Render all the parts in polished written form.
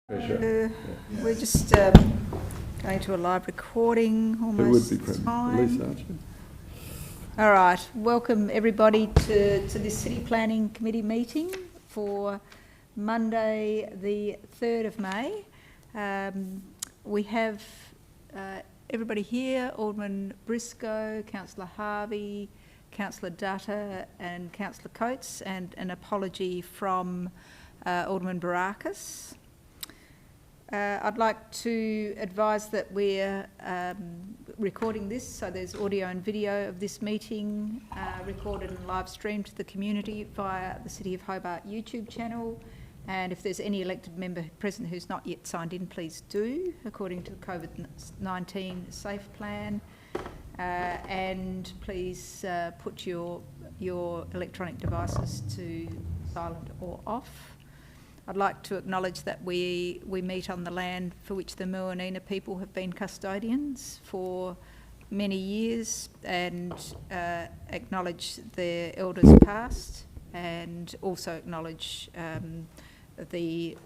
We're just going to a live recording almost. It would be time. Lisa Archer. All right, welcome everybody to this City Planning Committee meeting for Monday the 3rd of May. We have everybody here: Alderman Briscoe, Councillor Harvey, Councillor Dutta and Councillor Coates, and an apology from Alderman Barakis. I'd like to advise that we're recording this, so there's audio and video of this meeting recorded and live streamed to the community via the City of Hobart YouTube channel. And if there's any elected member present who's not yet signed in, please do, according to the COVID-19 Safe Plan. And please put your electronic devices to silent or off. I'd like to acknowledge that we meet on the land for which the Muwinina people have been custodians for many years, and acknowledge their elders past, and also acknowledge the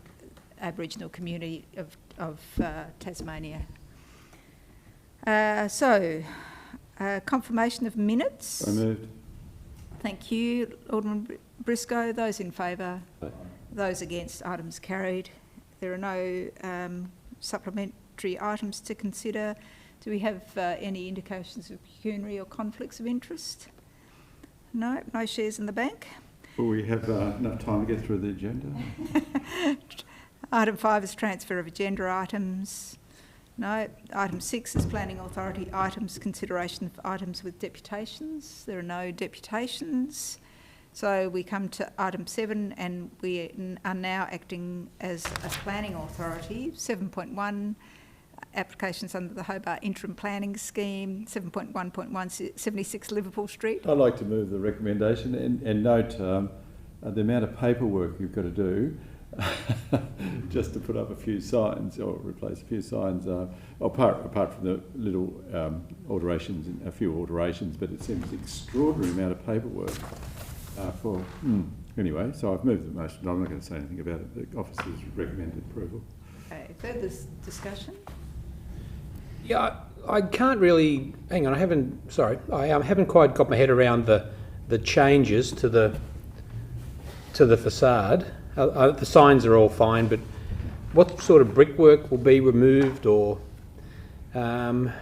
Aboriginal community of Tasmania. Confirmation of minutes. So moved. Thank you, Alderman Briscoe. Those in favour? Aye. Those against? Items carried. There are no supplementary items to consider. Do we have any indications of pecuniary or conflicts of interest? No shares in the bank. Will we have enough time to get through the agenda? Item 5 is transfer of agenda items. No. Item 6 is Planning Authority items, consideration of items with deputations. There are no deputations. So we come to item 7, and we are now acting as a planning authority. 7.1, applications under the Hobart Interim Planning Scheme. 7.1.1, 76 Liverpool Street. I'd like to move the recommendation and note the amount of paperwork you've got to do just to put up a few signs or replace a few signs, apart from the little alterations, a few alterations, but it seems an extraordinary amount of paperwork. Anyway, so I've moved the motion. I'm not going to say anything about it. The officers recommended approval. Okay, further discussion? Yeah, I can't really. Hang on, I haven't quite got my head around the changes to the facade. The signs are all fine, but what sort of brickwork will be removed, or? It's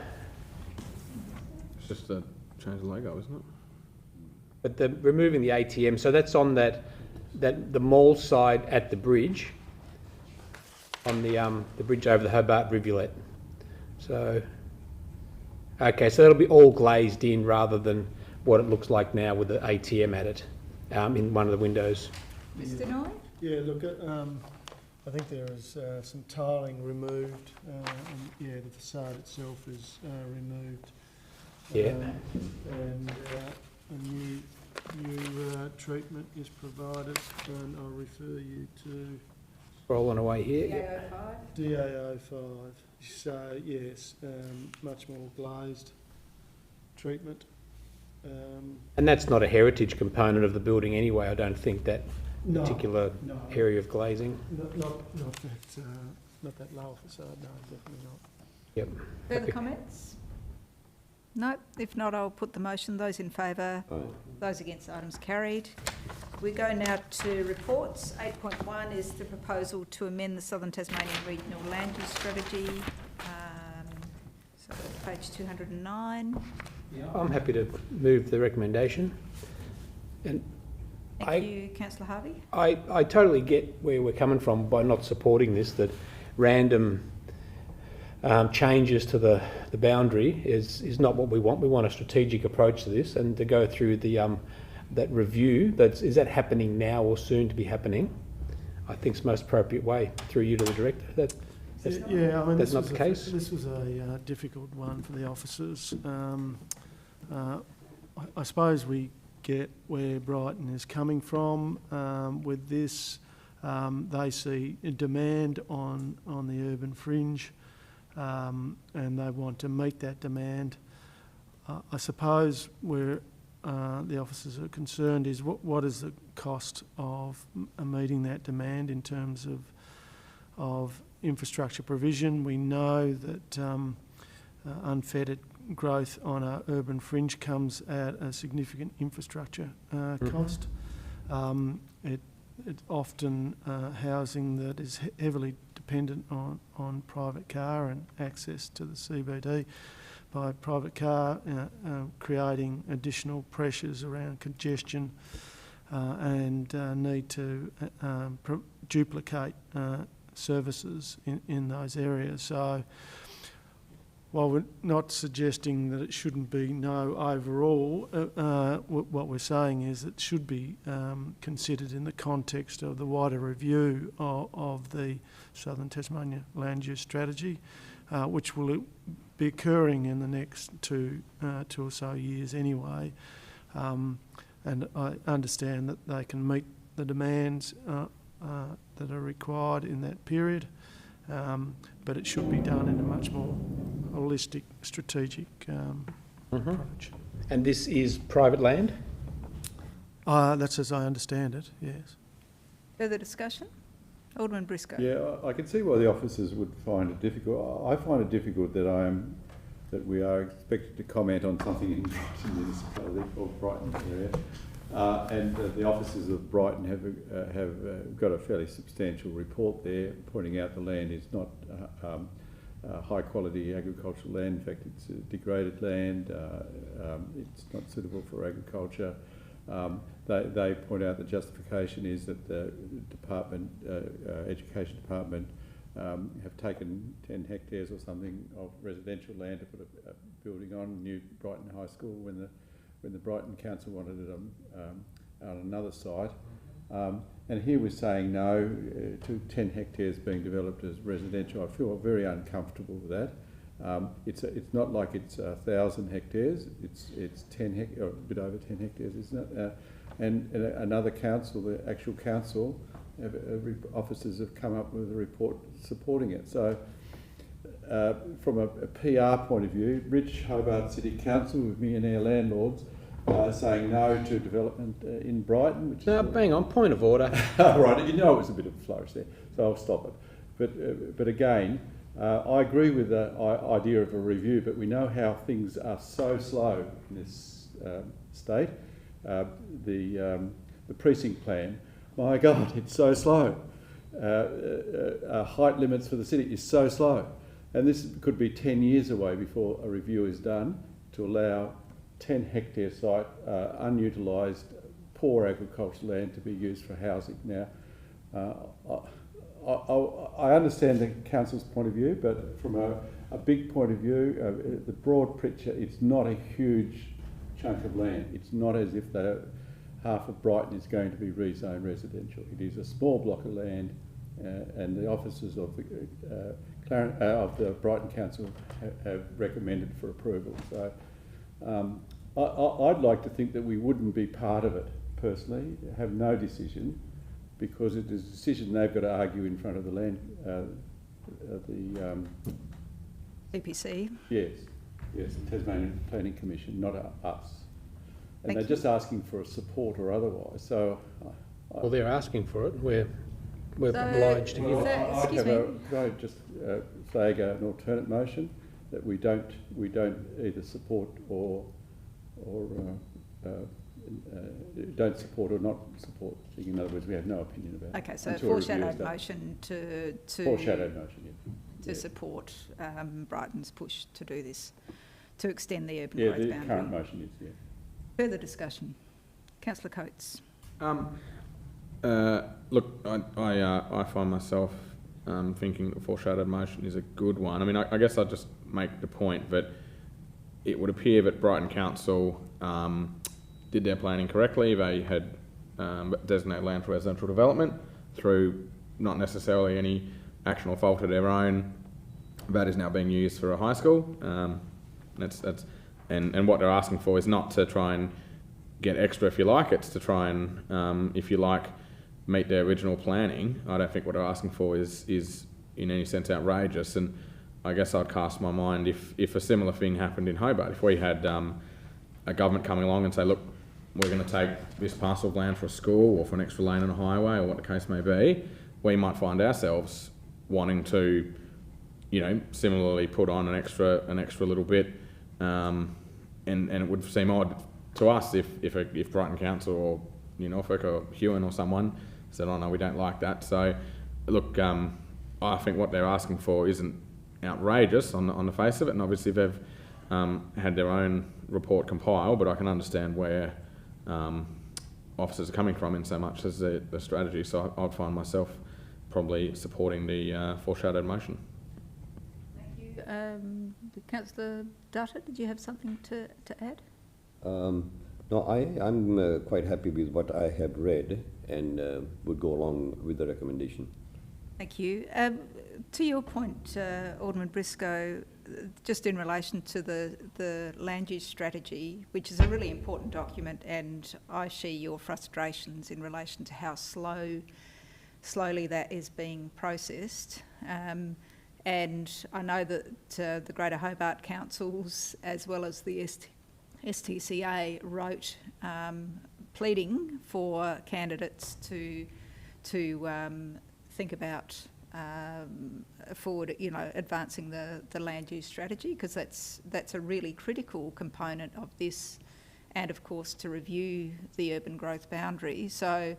just a change the logo, isn't it? But removing the ATM, so that's on the mall side at the bridge, on the bridge over the Hobart Rivulet. So, okay, so that'll be all glazed in rather than what it looks like now with the ATM at it, in one of the windows. Mr. Noy? Yeah, look, I think there is some tiling removed, and the facade itself is removed. Yeah. And a new treatment is provided, and I'll refer you to Scrolling away here. DA05. So yes, much more glazed treatment. And that's not a heritage component of the building anyway. I don't think that particular area of glazing. Not that lower facade. No, definitely not. Yep. Further comments? No. If not, I'll put the motion. Those in favour? Aye. Those against? Items carried. We go now to reports. 8.1 is the proposal to amend the Southern Tasmanian Regional Land Use Strategy. So page 209. I'm happy to move the recommendation. And Thank you, Councillor Harvey. I totally get where we're coming from by not supporting this, that random changes to the boundary is not what we want. We want a strategic approach to this, and to go through the that review. Is that happening now or soon to be happening? I think it's the most appropriate way through you to the director. That's not the case. This was a difficult one for the officers. I suppose we get where Brighton is coming from with this. They see a demand on the urban fringe, and they want to meet that demand. I suppose where the officers are concerned is what is the cost of meeting that demand in terms of infrastructure provision. We know that unfettered growth on our urban fringe comes at a significant infrastructure cost. It's often housing that is heavily dependent on private car and access to the CBD by private car, creating additional pressures around congestion and need to duplicate services in those areas. So while we're not suggesting that it shouldn't be no overall, what we're saying is it should be considered in the context of the wider review of the Southern Tasmania Land Use Strategy, which will be occurring in the next two or so years anyway. And I understand that they can meet the demands that are required in that period, but it should be done in a much more holistic, strategic approach. And this is private land? That's as I understand it, yes. Further discussion? Alderman Briscoe. Yeah, I can see why the officers would find it difficult. I find it difficult that we are expected to comment on something in Brighton municipality or Brighton area, and the officers of Brighton have got a fairly substantial report there pointing out the land is not high quality agricultural land. In fact, it's degraded land. It's not suitable for agriculture. They point out the justification is that the department, education department, have taken 10 hectares or something of residential land to put a building on New Brighton High School when the Brighton Council wanted it on another site. And here we're saying no to 10 hectares being developed as residential. I feel very uncomfortable with that. It's not like it's 1,000 hectares. It's 10 or a bit over 10 hectares, isn't it? And another council, the actual council, officers have come up with a report supporting it. So from a PR point of view, Rich Hobart City Council with Millionaire Landlords saying no to development in Brighton. Which No, bang on, point of order. Right, you know it was a bit of a flourish there, so I'll stop it. But again, I agree with the idea of a review, but we know how things are so slow in this state. The precinct plan, my God, it's so slow. Height limits for the city is so slow. And this could be 10 years away before a review is done to allow 10 hectare site, unutilised, poor agricultural land to be used for housing. Now, I understand the council's point of view, but from a big point of view, the broad picture, it's not a huge chunk of land. It's not as if half of Brighton is going to be rezoned residential. It is a small block of land, and the officers of the Brighton Council have recommended for approval. So I'd like to think that we wouldn't be part of it personally, have no decision, because it is a decision they've got to argue in front of the CPC. Yes, the Tasmanian Planning Commission, not us. And Thank they're just asking for a support or otherwise. So, Well, they're asking for it. We're obliged to give it. Excuse me. Could I just flag an alternate motion that we don't either support or don't support or not support. In other words, we have no opinion about it. Okay, so until a review is foreshadowed done. motion to Foreshadowed motion, yeah. support Brighton's push to do this, to extend the urban Yeah, growth the boundary. current motion is, yeah. Further discussion. Councillor Coates. Look, I find myself thinking the foreshadowed motion is a good one. I mean, I guess I'll just make the point that it would appear that Brighton Council did their planning correctly. They had designated land for residential development through not necessarily any action or fault of their own. That is now being used for a high school. And what they're asking for is not to try and get extra, if you like. It's to try and, if you like, meet their original planning. I don't think what they're asking for is in any sense outrageous. And I guess I'd cast my mind if a similar thing happened in Hobart. If we had a government coming along and say, look, we're going to take this parcel of land for a school or for an extra lane on a highway or what the case may be, we might find ourselves wanting to, you know, similarly put on an extra little bit, and it would seem odd to us if Brighton Council or New Norfolk or Huon or someone said, oh no, we don't like that. So look, I think what they're asking for isn't outrageous on the face of it, and obviously they've had their own report compiled, but I can understand where officers are coming from in so much as the strategy. So I'd find myself probably supporting the foreshadowed motion. Thank you. Councillor Dutta, did you have something to add? No, I'm quite happy with what I have read and would go along with the recommendation. Thank you. To your point, Alderman Briscoe, just in relation to the land use strategy, which is a really important document, and I share your frustrations in relation to how slowly that is being processed. And I know that the Greater Hobart Councils, as well as the STCA, wrote pleading for candidates to think about forward, you know, advancing the land use strategy, because that's a really critical component of this, and of course to review the urban growth boundary. So,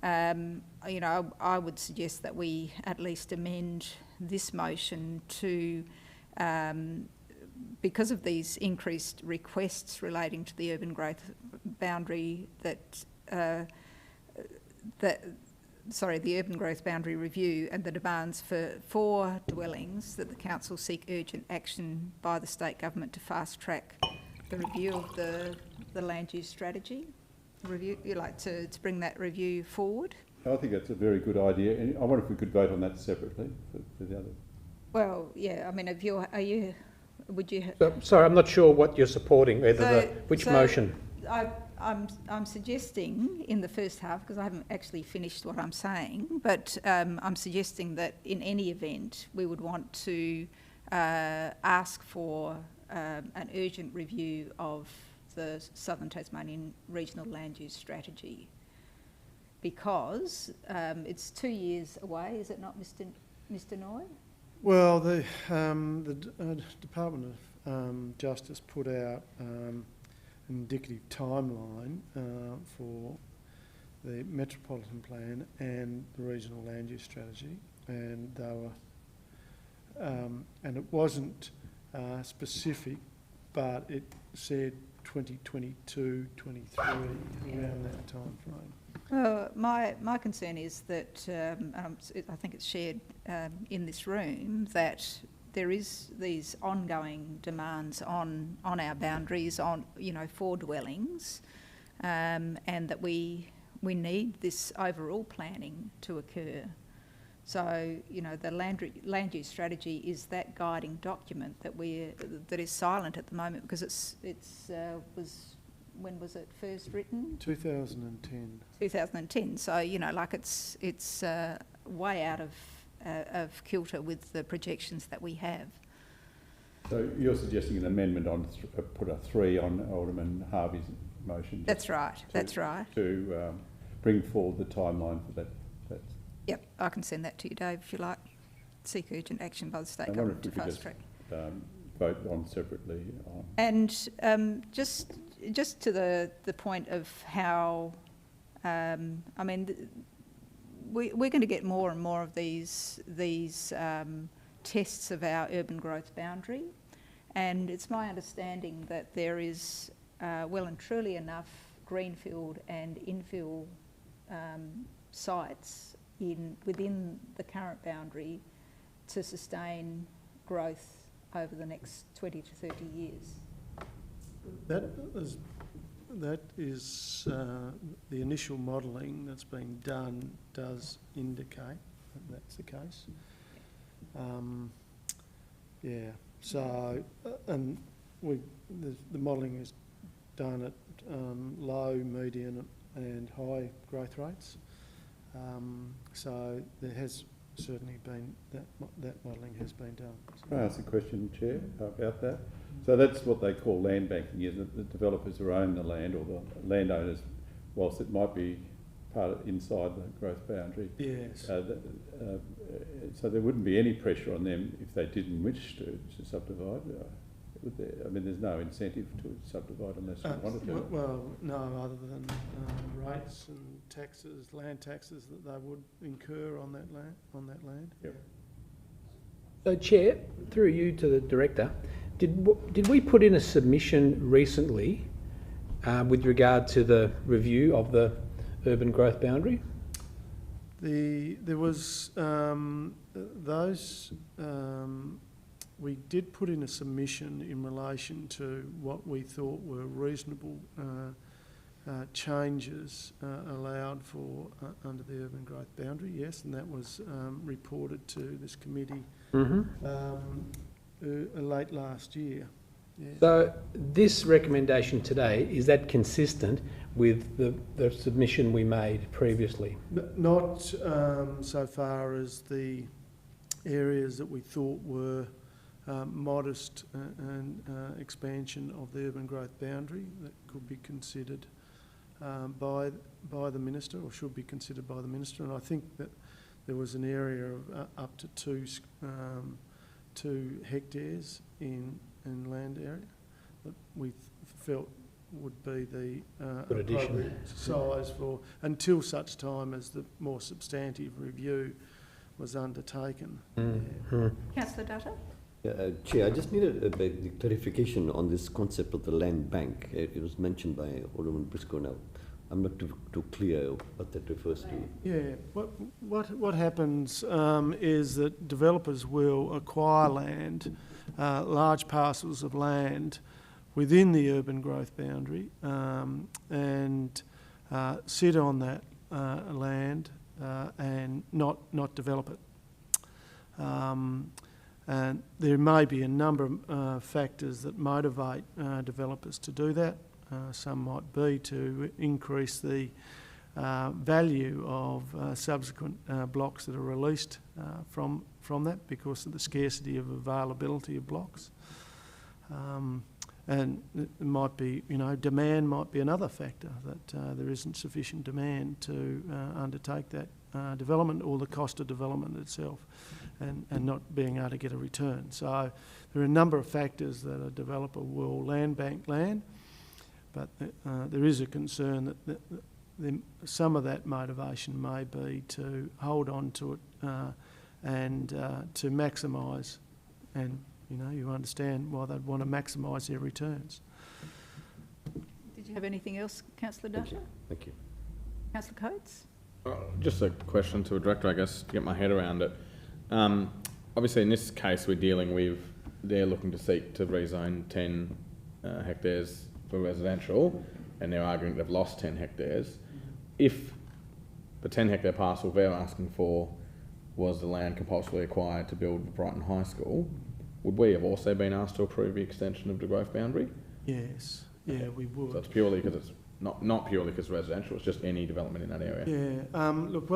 you know, I would suggest that we at least amend this motion to, because of these increased requests relating to the urban growth boundary, the urban growth boundary review and the demands for dwellings, that the council seek urgent action by the state government to fast track the review of the land use strategy. Review, you like to bring that review forward? I think that's a very good idea, and I wonder if we could vote on that separately for the other. Well, yeah. I mean, would you? Sorry, I'm not sure what you're supporting. Which motion? I'm suggesting in the first half, because I haven't actually finished what I'm saying, but I'm suggesting that in any event we would want to ask for an urgent review of the Southern Tasmanian Regional Land Use Strategy, because it's 2 years away, is it not, Mr. Noy? Well, the Department of Justice put out an indicative timeline for the Metropolitan Plan and the Regional Land Use Strategy, and they were, and it wasn't specific, but it said 2022, 23, around that time frame. My concern is that I think it's shared in this room that there is these ongoing demands on our boundaries, on, you know, for dwellings, and that we need this overall planning to occur. So, you know, the land use strategy is that guiding document that is silent at the moment, because when was it first written? 2010. 2010. So, you know, like it's way out of kilter with the projections that we have. So you're suggesting an amendment on put a 3 on Alderman Harvey's motion? That's right. That's right. To bring forward the timeline for that. Yep, I can send that to you, Dave, if you like. Seek urgent action by the state government to fast track. Vote on separately. And just to the point of how, I mean, we're going to get more and more of these tests of our urban growth boundary, and it's my understanding that there is well and truly enough greenfield and infill sites within the current boundary to sustain growth over the next 20 to 30 years. That is the initial modelling that's been done does indicate that that's the case. Yeah. So, and the modelling is done at low, medium, and high growth rates. So there has certainly been that modelling has been done. Can I ask a question, Chair, about that? So that's what they call land banking, is it? The developers who own the land, or the landowners, whilst it might be part of, inside the growth boundary. Yes. So there wouldn't be any pressure on them if they didn't wish to subdivide. Would there? I mean, there's no incentive to subdivide unless you wanted to. Well, no, other than rates and taxes, land taxes that they would incur on that land. Yep. So, Chair, through you to the Director, did we put in a submission recently with regard to the review of the urban growth boundary? There was those. We did put in a submission in relation to what we thought were reasonable changes allowed for under the urban growth boundary, yes, and that was reported to this committee late last year. Yeah. So this recommendation today, is that consistent with the submission we made previously? Not so far as the areas that we thought were modest and expansion of the urban growth boundary that could be considered by the Minister, or should be considered by the Minister. And I think that there was an area of up to 2 hectares in land area that we felt would be the appropriate size for, until such time as the more substantive review was undertaken. Councillor Dutton? Chair, I just needed a bit clarification on this concept of the land bank. It was mentioned by Alderman Briscoe. Now, I'm not too clear what that refers to. Yeah, what happens is that developers will acquire land, large parcels of land within the urban growth boundary, and sit on that land and not develop it. And there may be a number of factors that motivate developers to do that. Some might be to increase the value of subsequent blocks that are released from that because of the scarcity of availability of blocks. And it might be, demand might be another factor, that there isn't sufficient demand to undertake that development, or the cost of development itself, and not being able to get a return. So there are a number of factors that a developer will land bank land, but there is a concern that some of that motivation may be to hold on to it and to maximise, and you understand why they'd want to maximise their returns. Did you have anything else, Councillor Dutton? Thank you. Councillor Coates? Just a question to a director, I guess, to get my head around it. Obviously, in this case, we're dealing with, they're looking to seek to rezone 10 hectares for residential, and they're arguing they've lost 10 hectares. If the 10 hectare parcel they're asking for was the land compulsorily acquired to build Brighton High School, would we have also been asked to approve the extension of the growth boundary? Yes, yeah, we would. So it's purely because it's not purely because residential, it's just any development in that area. Yeah, look,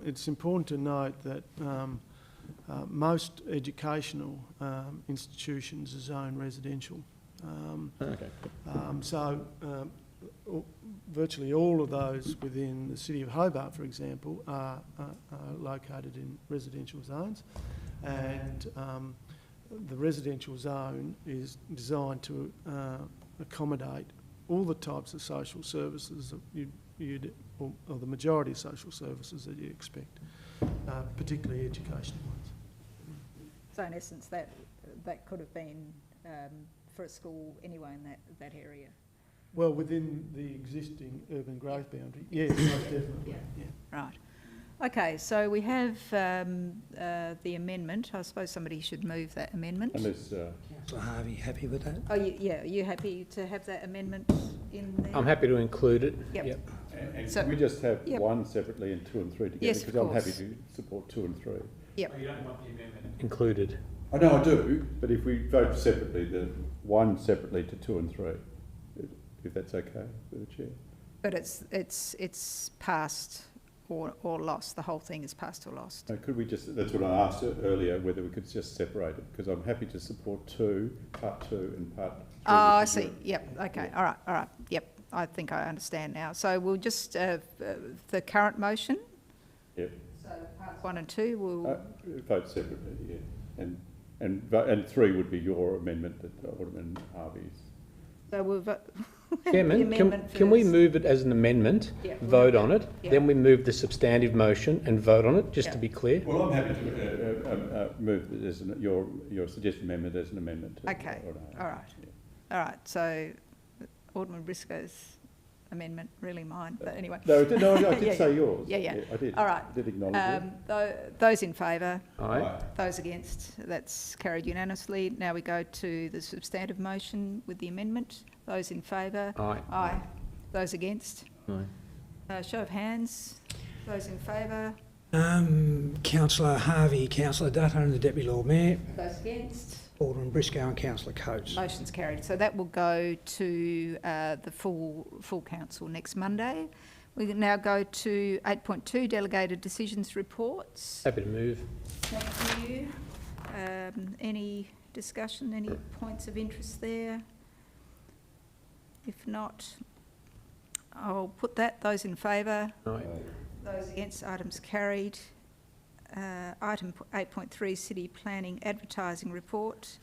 it's important to note that most educational institutions are zoned residential. So virtually all of those within the City of Hobart, for example, are located in residential zones, and the residential zone is designed to accommodate all the types of social services that or the majority of social services that you expect, particularly educational ones. So in essence, that could have been for a school anyway in that area. Well, within the existing urban growth boundary, yes, most definitely. Yeah. Right. Okay, so we have the amendment. I suppose somebody should move that amendment. Unless, Councillor Harvey, happy with that? Oh, are you happy to have that amendment in there? I'm happy to include it. Yep. and So- can we just have Yep. 1 separately and 2 and 3 together? Yes, of Because I'm happy course. to support 2 and 3. Yep. You don't want the amendment included. I know I do, but if we vote separately, the 1 separately to 2 and 3, if that's okay with the chair. But it's passed or lost. The whole thing is passed or lost. Could we just, that's what I asked earlier, whether we could just separate it, because I'm happy to support part 2 and part 3. Oh, I see. Yep. Okay. All right. Yep. I think I understand now. So we'll just, the current motion, Yep. so parts 1 and 2 will, Vote separately, yeah. And 3 would be your amendment, that Alderman Harvey's. so we'll vote. Chairman, can we move it as an amendment, Yeah, vote on it, yeah. then we move the substantive motion and vote on it, just to Yeah. be clear? Well, I'm happy to move it as your suggested amendment as an amendment. To Okay, Alderman all Harvey. right. All right, so Alderman Briscoe's amendment, really mine, but anyway. No, I did Yeah, say yours. Yeah. I did. All right. I did acknowledge it. Those in favour, Aye. those against, that's carried unanimously. Now we go to the substantive motion with the amendment. Those in favour? Aye. Aye. Those against? Aye. Show of hands. Those in favour? Councillor Harvey, Councillor Dutton and the Deputy Lord Mayor, Those against? Alderman Briscoe and Councillor Coates. Motion's carried. So that will go to the full council next Monday. We can now go to 8.2, delegated decisions reports. Happy to move. Thank you. Any discussion, any points of interest there? If not, I'll put that. Those in favour? Aye. Those against, items carried. Item 8.3, City Planning Advertising Report.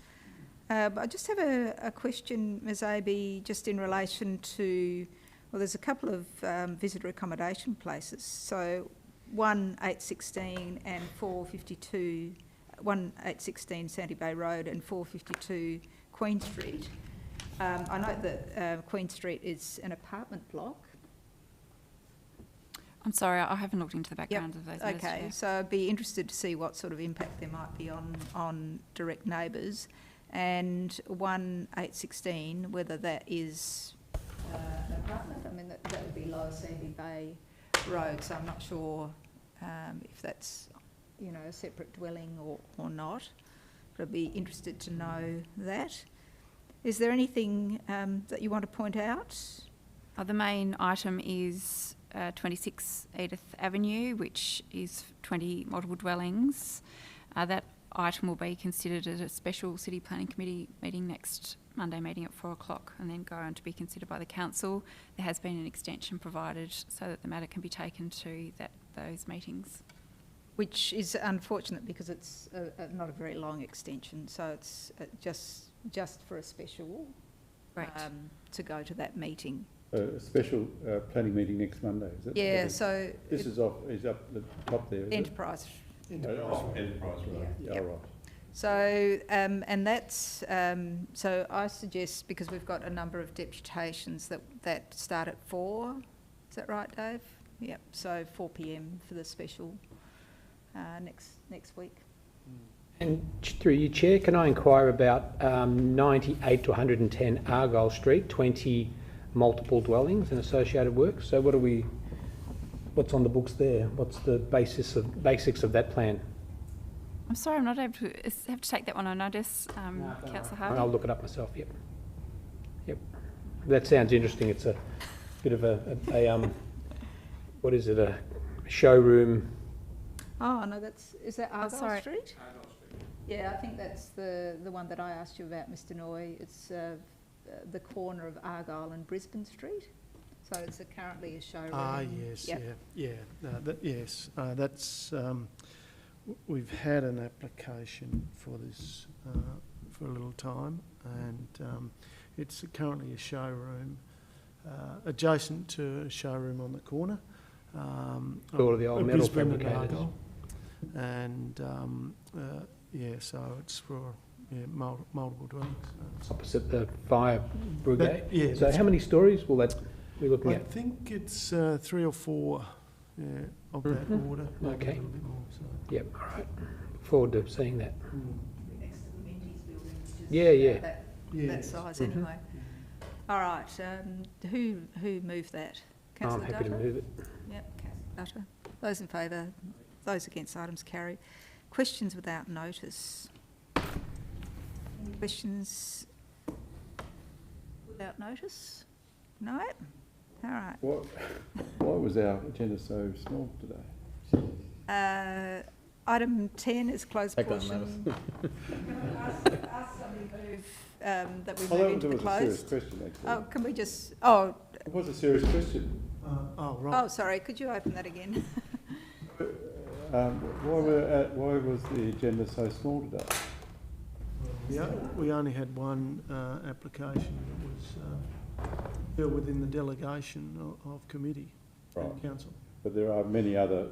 But I just have a question, Ms Aby, just in relation to, well, there's a couple of visitor accommodation places. So 1816 and 452, 1816 Sandy Bay Road and 452 Queen Street. I note that Queen Street is an apartment block. I'm sorry, I haven't looked into the background of those. Okay, so I'd be interested to see what sort of impact there might be on direct neighbours. And 1816, whether that is an apartment, I mean, that would be Lower Sandy Bay Road, so I'm not sure if that's, you know, a separate dwelling or not. But I'd be interested to know that. Is there anything that you want to point out? The main item is 26 Edith Avenue, which is 20 multiple dwellings. That item will be considered at a special City Planning Committee meeting next Monday meeting at 4 o'clock and then go on to be considered by the Council. There has been an extension provided so that the matter can be taken to those meetings. Which is unfortunate because it's not a very long extension, so it's just for a special Right. to go to that meeting. A special planning meeting next Monday, is it? Yeah, so This is up the top there, is it? enterprise. Enterprise, right. Yeah. Yeah, all right. So and that's so I suggest, because we've got a number of deputations that start at 4. Is that right, Dave? Yep. So 4 p.m. for the special next week. And through you, Chair, can I inquire about 98 to 110 Argyle Street, 20 multiple dwellings and associated works? So what's on the books there? What's the basics of that plan? I'm sorry, I'm not able to have to take that one on notice, Councillor Harvey. I'll look it up myself, yep. That sounds interesting. It's a bit of a what is it, a showroom? Oh no, is that Argyle sorry. Street? Argyle Street. Yeah, I think that's the one that I asked you about, Mr. Noy. It's the corner of Argyle and Brisbane Street. So it's currently a showroom. Yes, Yep. yeah. No, yes, that's, we've had an application for this for a little time, and it's currently a showroom adjacent to a showroom on the corner. All of the old metal Brisbane and fabricators. Argyle. And so it's for multiple dwellings. Opposite the fire brigade? Yeah. So how many stories will that be looking I at? think it's 3 or 4 of that order, maybe Okay. a little bit more. So. Yep, all right. Look forward to seeing that. Next to the Menzies building, which is Yeah. that size anyway. All right, who moved that? I'm Councillor happy to Dutton? move it. Yep, Councillor Dutton. Those in favour, those against, items carried. Questions without notice. Any questions without notice? No? All right. Why was our agenda so small today? Item 10 is closed Take that portion. notice. Ask somebody move, that we Oh, move into that the was a serious closed. question, actually. Oh, can we just, It was a serious question. Oh, right. Oh, sorry, could you open that again? Why was the agenda so small today? We only had one application that was dealt within the delegation of committee and Right. council. But there are many other,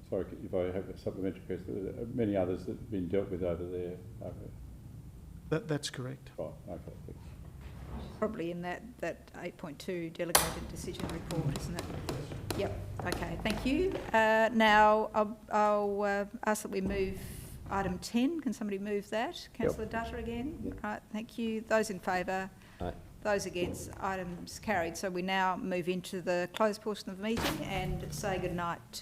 sorry if I have a supplementary question, there are many others that have been dealt with over there. That's correct. Right, okay, thanks. Probably in that 8.2 delegated decision report, isn't it? Yep, okay, thank you. Now, I'll ask that we move item 10. Can somebody move that? Councillor Dutta again? Yep. Right, thank you. Those in favour? Aye. Those against? Items carried. So we now move into the closed portion of the meeting and say goodnight to